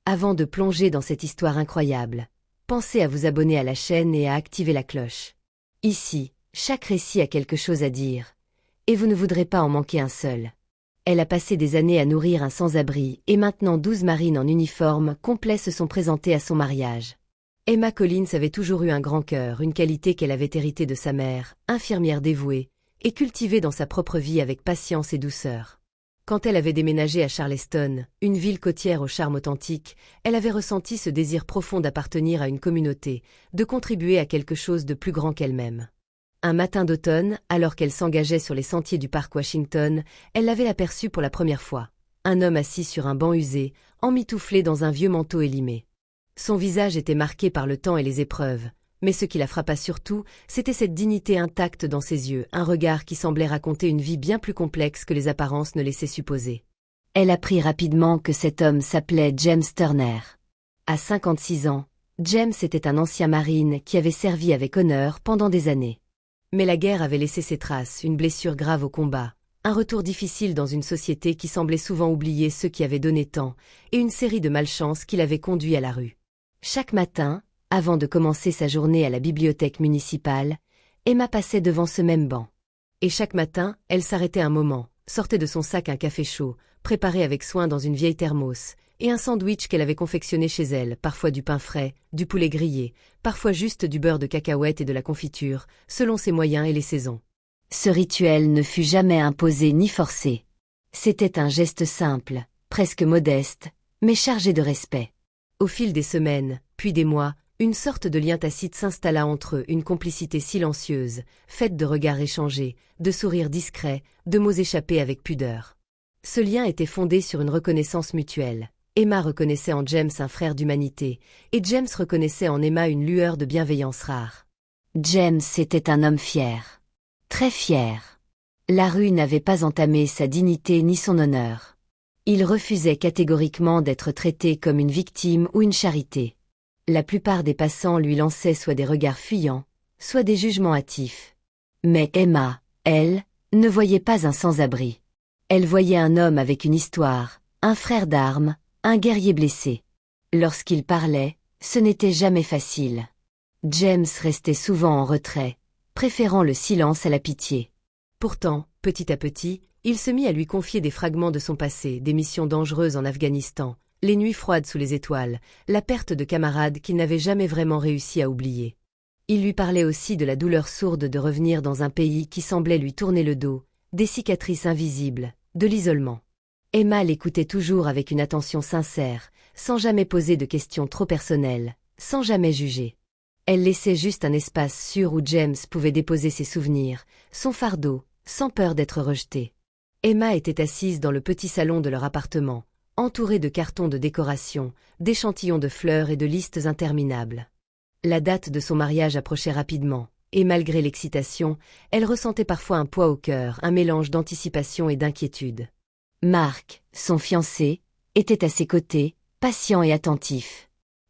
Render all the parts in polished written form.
Avant de plonger dans cette histoire incroyable, pensez à vous abonner à la chaîne et à activer la cloche. Ici, chaque récit a quelque chose à dire, et vous ne voudrez pas en manquer un seul. Elle a passé des années à nourrir un sans-abri et maintenant 12 marines en uniforme complet se sont présentées à son mariage. Emma Collins avait toujours eu un grand cœur, une qualité qu'elle avait héritée de sa mère, infirmière dévouée, et cultivée dans sa propre vie avec patience et douceur. Quand elle avait déménagé à Charleston, une ville côtière au charme authentique, elle avait ressenti ce désir profond d'appartenir à une communauté, de contribuer à quelque chose de plus grand qu'elle-même. Un matin d'automne, alors qu'elle s'engageait sur les sentiers du parc Washington, elle l'avait aperçu pour la première fois. Un homme assis sur un banc usé, emmitouflé dans un vieux manteau élimé. Son visage était marqué par le temps et les épreuves, mais ce qui la frappa surtout, c'était cette dignité intacte dans ses yeux, un regard qui semblait raconter une vie bien plus complexe que les apparences ne laissaient supposer. Elle apprit rapidement que cet homme s'appelait James Turner. À 56 ans, James était un ancien marine qui avait servi avec honneur pendant des années. Mais la guerre avait laissé ses traces, une blessure grave au combat, un retour difficile dans une société qui semblait souvent oublier ceux qui avaient donné tant, et une série de malchances qui l'avaient conduit à la rue. Chaque matin, avant de commencer sa journée à la bibliothèque municipale, Emma passait devant ce même banc. Et chaque matin, elle s'arrêtait un moment, sortait de son sac un café chaud, préparé avec soin dans une vieille thermos, et un sandwich qu'elle avait confectionné chez elle, parfois du pain frais, du poulet grillé, parfois juste du beurre de cacahuète et de la confiture, selon ses moyens et les saisons. Ce rituel ne fut jamais imposé ni forcé. C'était un geste simple, presque modeste, mais chargé de respect. Au fil des semaines, puis des mois, une sorte de lien tacite s'installa entre eux, une complicité silencieuse, faite de regards échangés, de sourires discrets, de mots échappés avec pudeur. Ce lien était fondé sur une reconnaissance mutuelle. Emma reconnaissait en James un frère d'humanité, et James reconnaissait en Emma une lueur de bienveillance rare. James était un homme fier. Très fier. La rue n'avait pas entamé sa dignité ni son honneur. Il refusait catégoriquement d'être traité comme une victime ou une charité. La plupart des passants lui lançaient soit des regards fuyants, soit des jugements hâtifs. Mais Emma, elle, ne voyait pas un sans-abri. Elle voyait un homme avec une histoire, un frère d'armes, un guerrier blessé. Lorsqu'il parlait, ce n'était jamais facile. James restait souvent en retrait, préférant le silence à la pitié. Pourtant, petit à petit, il se mit à lui confier des fragments de son passé, des missions dangereuses en Afghanistan, les nuits froides sous les étoiles, la perte de camarades qu'il n'avait jamais vraiment réussi à oublier. Il lui parlait aussi de la douleur sourde de revenir dans un pays qui semblait lui tourner le dos, des cicatrices invisibles, de l'isolement. Emma l'écoutait toujours avec une attention sincère, sans jamais poser de questions trop personnelles, sans jamais juger. Elle laissait juste un espace sûr où James pouvait déposer ses souvenirs, son fardeau, sans peur d'être rejeté. Emma était assise dans le petit salon de leur appartement, entourée de cartons de décoration, d'échantillons de fleurs et de listes interminables. La date de son mariage approchait rapidement, et malgré l'excitation, elle ressentait parfois un poids au cœur, un mélange d'anticipation et d'inquiétude. Mark, son fiancé, était à ses côtés, patient et attentif.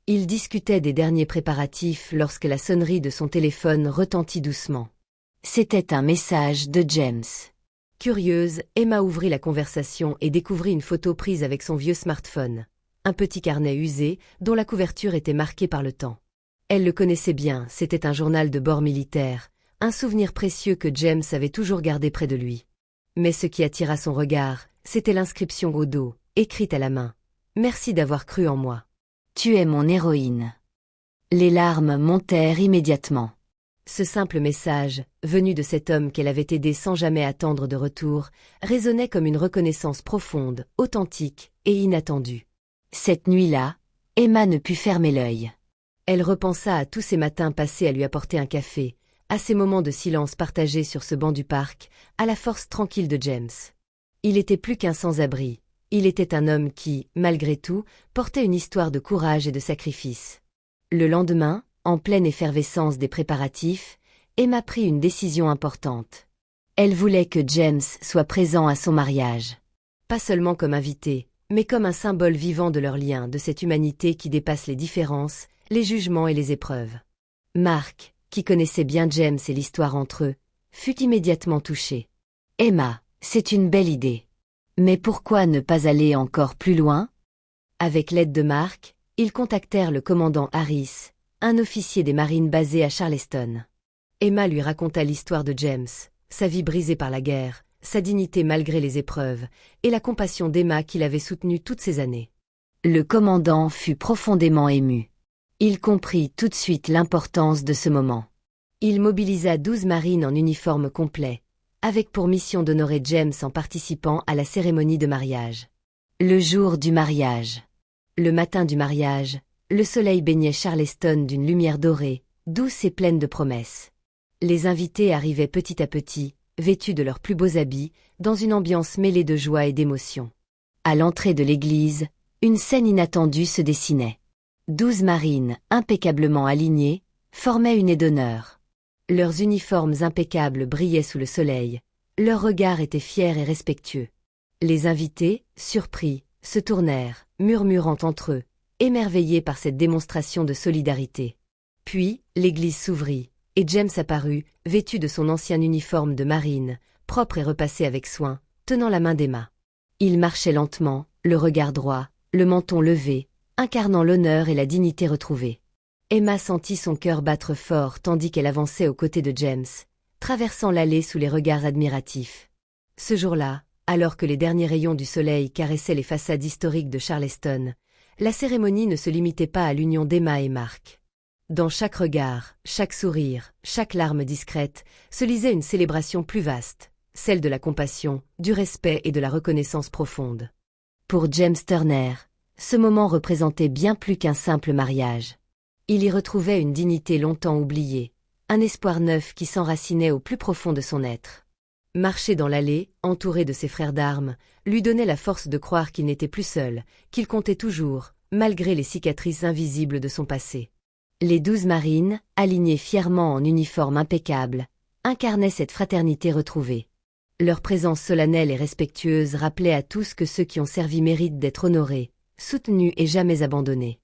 Ils discutaient des derniers préparatifs lorsque la sonnerie de son téléphone retentit doucement. C'était un message de James. Curieuse, Emma ouvrit la conversation et découvrit une photo prise avec son vieux smartphone. Un petit carnet usé, dont la couverture était marquée par le temps. Elle le connaissait bien, c'était un journal de bord militaire, un souvenir précieux que James avait toujours gardé près de lui. Mais ce qui attira son regard, c'était l'inscription au dos, écrite à la main. « Merci d'avoir cru en moi. Tu es mon héroïne. » Les larmes montèrent immédiatement. Ce simple message, venu de cet homme qu'elle avait aidé sans jamais attendre de retour, résonnait comme une reconnaissance profonde, authentique et inattendue. Cette nuit-là, Emma ne put fermer l'œil. Elle repensa à tous ces matins passés à lui apporter un café, à ces moments de silence partagés sur ce banc du parc, à la force tranquille de James. Il était plus qu'un sans-abri, il était un homme qui, malgré tout, portait une histoire de courage et de sacrifice. Le lendemain, en pleine effervescence des préparatifs, Emma prit une décision importante. Elle voulait que James soit présent à son mariage. Pas seulement comme invité, mais comme un symbole vivant de leur lien, de cette humanité qui dépasse les différences, les jugements et les épreuves. Mark, qui connaissait bien James et l'histoire entre eux, fut immédiatement touché. « Emma, c'est une belle idée. Mais pourquoi ne pas aller encore plus loin ? Avec l'aide de Mark, ils contactèrent le commandant Harris, un officier des marines basé à Charleston. Emma lui raconta l'histoire de James, sa vie brisée par la guerre, sa dignité malgré les épreuves, et la compassion d'Emma qui l'avait soutenue toutes ces années. Le commandant fut profondément ému. Il comprit tout de suite l'importance de ce moment. Il mobilisa 12 marines en uniforme complet, avec pour mission d'honorer James en participant à la cérémonie de mariage. Le jour du mariage. Le matin du mariage, le soleil baignait Charleston d'une lumière dorée, douce et pleine de promesses. Les invités arrivaient petit à petit, vêtus de leurs plus beaux habits, dans une ambiance mêlée de joie et d'émotion. À l'entrée de l'église, une scène inattendue se dessinait. 12 marines, impeccablement alignées, formaient une aide d'honneur. Leurs uniformes impeccables brillaient sous le soleil, leurs regards étaient fiers et respectueux. Les invités, surpris, se tournèrent, murmurant entre eux, émerveillés par cette démonstration de solidarité. Puis, l'église s'ouvrit, et James apparut, vêtu de son ancien uniforme de marine, propre et repassé avec soin, tenant la main d'Emma. Il marchait lentement, le regard droit, le menton levé, incarnant l'honneur et la dignité retrouvée. Emma sentit son cœur battre fort tandis qu'elle avançait aux côtés de James, traversant l'allée sous les regards admiratifs. Ce jour-là, alors que les derniers rayons du soleil caressaient les façades historiques de Charleston, la cérémonie ne se limitait pas à l'union d'Emma et Mark. Dans chaque regard, chaque sourire, chaque larme discrète, se lisait une célébration plus vaste, celle de la compassion, du respect et de la reconnaissance profonde. Pour James Turner, ce moment représentait bien plus qu'un simple mariage. Il y retrouvait une dignité longtemps oubliée, un espoir neuf qui s'enracinait au plus profond de son être. Marcher dans l'allée, entouré de ses frères d'armes, lui donnait la force de croire qu'il n'était plus seul, qu'il comptait toujours, malgré les cicatrices invisibles de son passé. Les 12 marines, alignées fièrement en uniforme impeccable, incarnaient cette fraternité retrouvée. Leur présence solennelle et respectueuse rappelait à tous que ceux qui ont servi méritent d'être honorés, soutenus et jamais abandonnés.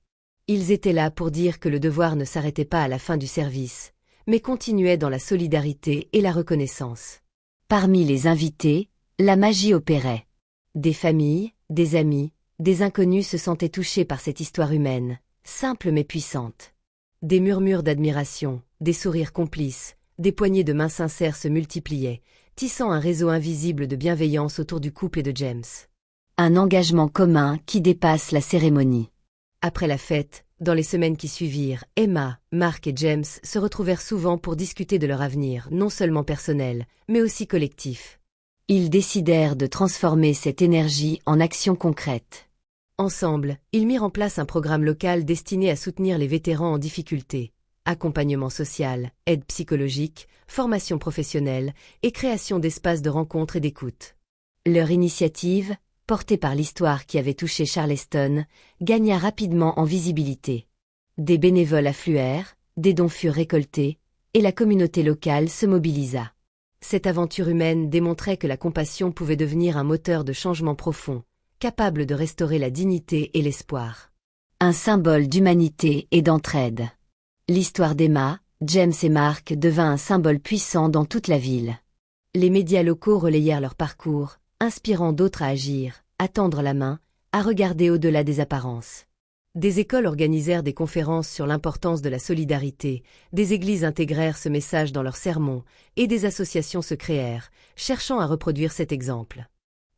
Ils étaient là pour dire que le devoir ne s'arrêtait pas à la fin du service, mais continuait dans la solidarité et la reconnaissance. Parmi les invités, la magie opérait. Des familles, des amis, des inconnus se sentaient touchés par cette histoire humaine, simple mais puissante. Des murmures d'admiration, des sourires complices, des poignées de mains sincères se multipliaient, tissant un réseau invisible de bienveillance autour du couple et de James. Un engagement commun qui dépasse la cérémonie. Après la fête, dans les semaines qui suivirent, Emma, Mark et James se retrouvèrent souvent pour discuter de leur avenir, non seulement personnel, mais aussi collectif. Ils décidèrent de transformer cette énergie en action concrète. Ensemble, ils mirent en place un programme local destiné à soutenir les vétérans en difficulté, accompagnement social, aide psychologique, formation professionnelle et création d'espaces de rencontre et d'écoute. Leur initiative, portée par l'histoire qui avait touché Charleston, gagna rapidement en visibilité. Des bénévoles affluèrent, des dons furent récoltés, et la communauté locale se mobilisa. Cette aventure humaine démontrait que la compassion pouvait devenir un moteur de changement profond, capable de restaurer la dignité et l'espoir. Un symbole d'humanité et d'entraide. L'histoire d'Emma, James et Mark devint un symbole puissant dans toute la ville. Les médias locaux relayèrent leur parcours, inspirant d'autres à agir, à tendre la main, à regarder au-delà des apparences. Des écoles organisèrent des conférences sur l'importance de la solidarité, des églises intégrèrent ce message dans leurs sermons, et des associations se créèrent, cherchant à reproduire cet exemple.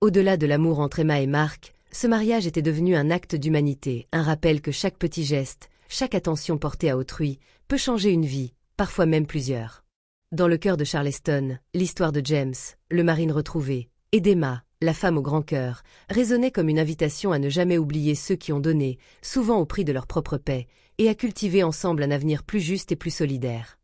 Au-delà de l'amour entre Emma et Mark, ce mariage était devenu un acte d'humanité, un rappel que chaque petit geste, chaque attention portée à autrui, peut changer une vie, parfois même plusieurs. Dans le cœur de Charleston, l'histoire de James, le marine retrouvé, et d'Emma, la femme au grand cœur, résonnait comme une invitation à ne jamais oublier ceux qui ont donné, souvent au prix de leur propre paix, et à cultiver ensemble un avenir plus juste et plus solidaire.